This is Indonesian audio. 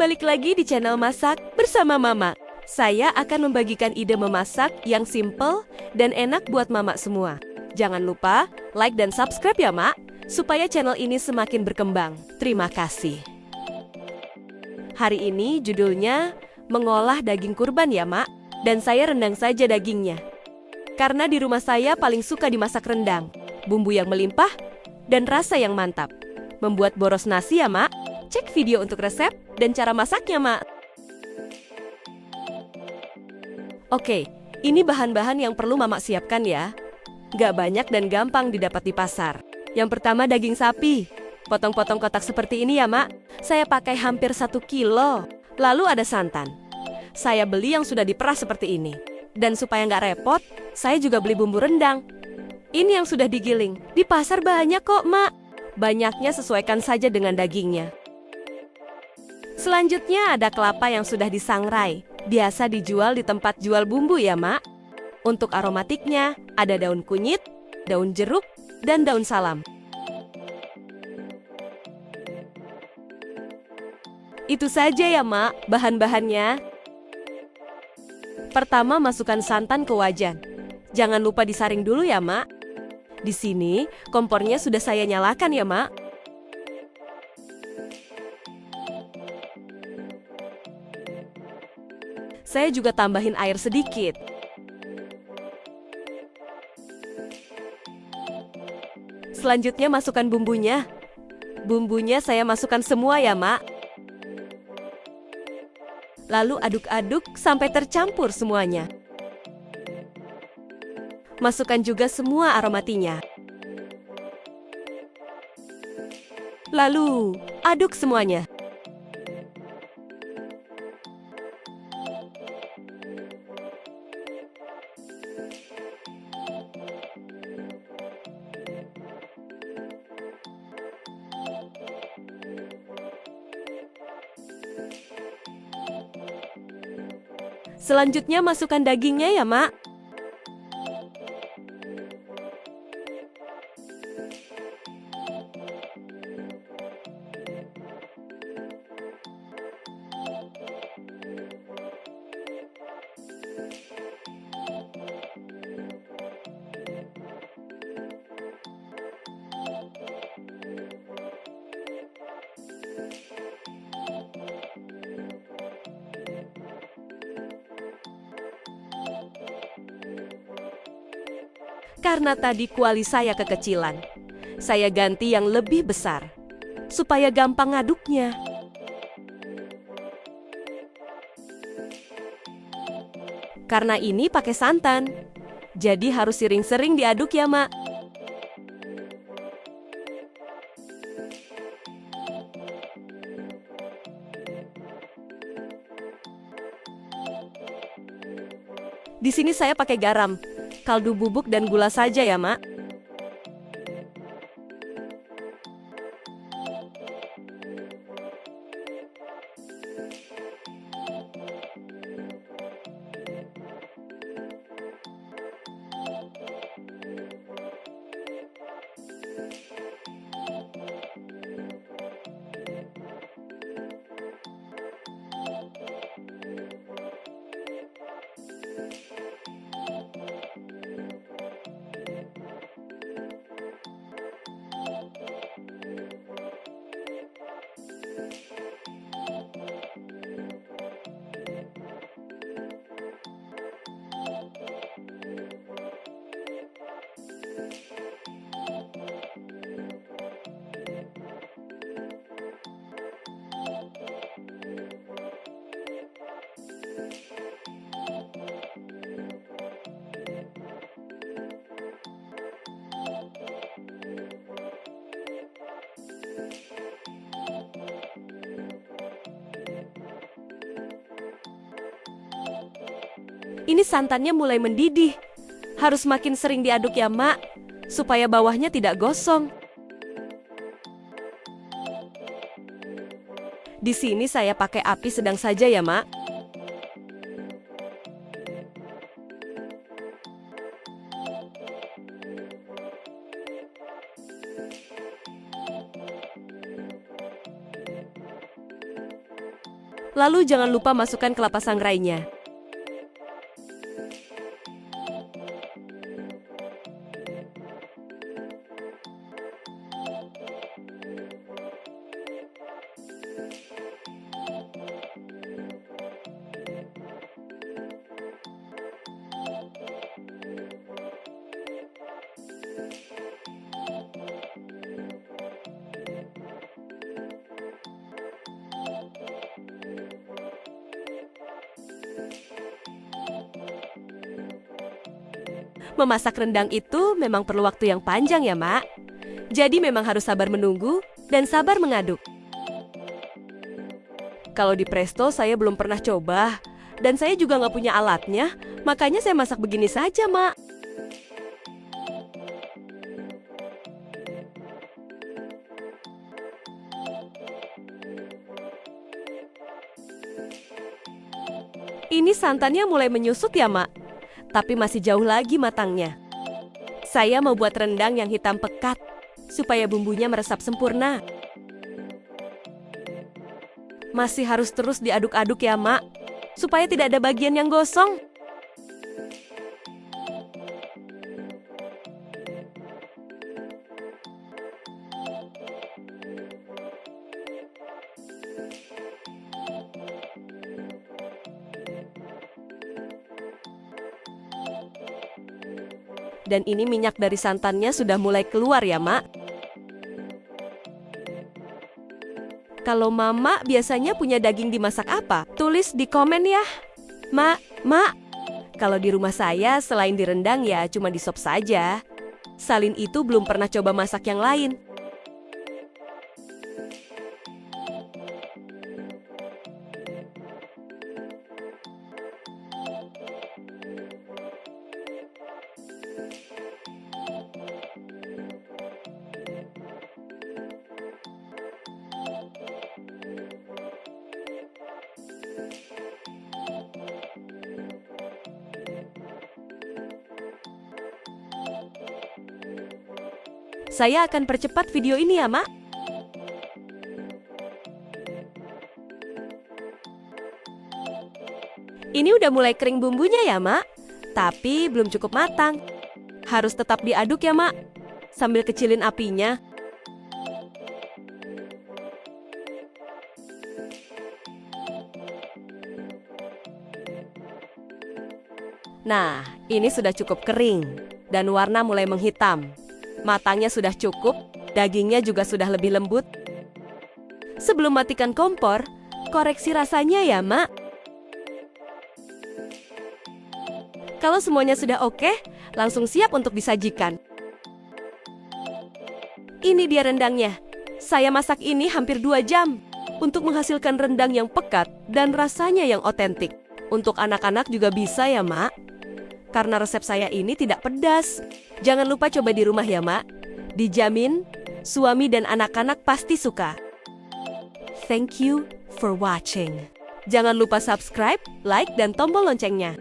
balik lagi di channel Masak Bersama Mama. Saya akan membagikan ide memasak yang simple dan enak buat mama semua. Jangan lupa like dan subscribe ya, Mak, supaya channel ini semakin berkembang. Terima kasih. Hari ini judulnya mengolah daging kurban ya, Mak, dan saya rendang saja dagingnya. Karena di rumah saya paling suka dimasak rendang, bumbu yang melimpah dan rasa yang mantap. Membuat boros nasi ya, Mak? Cek video untuk resep dan cara masaknya, Mak. Oke, ini bahan-bahan yang perlu Mama siapkan ya. Gak banyak dan gampang didapat di pasar. Yang pertama daging sapi. Potong-potong kotak seperti ini ya, Mak. Saya pakai hampir 1 kilo. Lalu ada santan. Saya beli yang sudah diperas seperti ini. Dan supaya nggak repot, saya juga beli bumbu rendang. Ini yang sudah digiling. Di pasar banyak kok, Mak. Banyaknya sesuaikan saja dengan dagingnya. Selanjutnya ada kelapa yang sudah disangrai. Biasa dijual di tempat jual bumbu ya, Mak. Untuk aromatiknya ada daun kunyit, daun jeruk, dan daun salam. Itu saja ya, Mak, bahan-bahannya. Pertama masukkan santan ke wajan. Jangan lupa disaring dulu ya, Mak. Di sini kompornya sudah saya nyalakan ya, Mak. Saya juga tambahin air sedikit. Selanjutnya masukkan bumbunya. Bumbunya saya masukkan semua ya, Mak. Lalu aduk-aduk sampai tercampur semuanya. Masukkan juga semua aromatinya. Lalu aduk semuanya. Selanjutnya masukkan dagingnya ya, Mak. Karena tadi kuali saya kekecilan, saya ganti yang lebih besar, supaya gampang ngaduknya. Karena ini pakai santan, jadi harus sering-sering diaduk ya, Mak. Di sini saya pakai garam, kaldu bubuk dan gula saja ya, Mak. Ini santannya mulai mendidih. Harus makin sering diaduk ya, Mak, supaya bawahnya tidak gosong. Di sini saya pakai api sedang saja ya, Mak. Lalu jangan lupa masukkan kelapa sangrainya. Memasak rendang itu memang perlu waktu yang panjang ya, Mak. Jadi memang harus sabar menunggu dan sabar mengaduk. Kalau di Presto saya belum pernah coba, dan saya juga nggak punya alatnya, makanya saya masak begini saja, Mak. Ini santannya mulai menyusut ya, Mak. Tapi masih jauh lagi matangnya. Saya mau buat rendang yang hitam pekat, supaya bumbunya meresap sempurna. Masih harus terus diaduk-aduk ya, Mak, supaya tidak ada bagian yang gosong. Dan ini minyak dari santannya sudah mulai keluar ya, Mak. Kalau Mama biasanya punya daging dimasak apa? Tulis di komen ya. Mak, kalau di rumah saya selain di rendang ya cuma di sop saja. Salin itu belum pernah coba masak yang lain. Saya akan percepat video ini ya, Mak. Ini udah mulai kering bumbunya ya, Mak. Tapi belum cukup matang. Harus tetap diaduk ya, Mak. Sambil kecilin apinya. Nah, ini sudah cukup kering. Dan warna mulai menghitam. Matangnya sudah cukup, dagingnya juga sudah lebih lembut. Sebelum matikan kompor, koreksi rasanya ya, Mak. Kalau semuanya sudah oke, langsung siap untuk disajikan. Ini dia rendangnya. Saya masak ini hampir 2 jam untuk menghasilkan rendang yang pekat dan rasanya yang otentik. Untuk anak-anak juga bisa ya, Mak. Karena resep saya ini tidak pedas. Jangan lupa coba di rumah ya, Mak. Dijamin, suami dan anak-anak pasti suka. Thank you for watching. Jangan lupa subscribe, like, dan tombol loncengnya.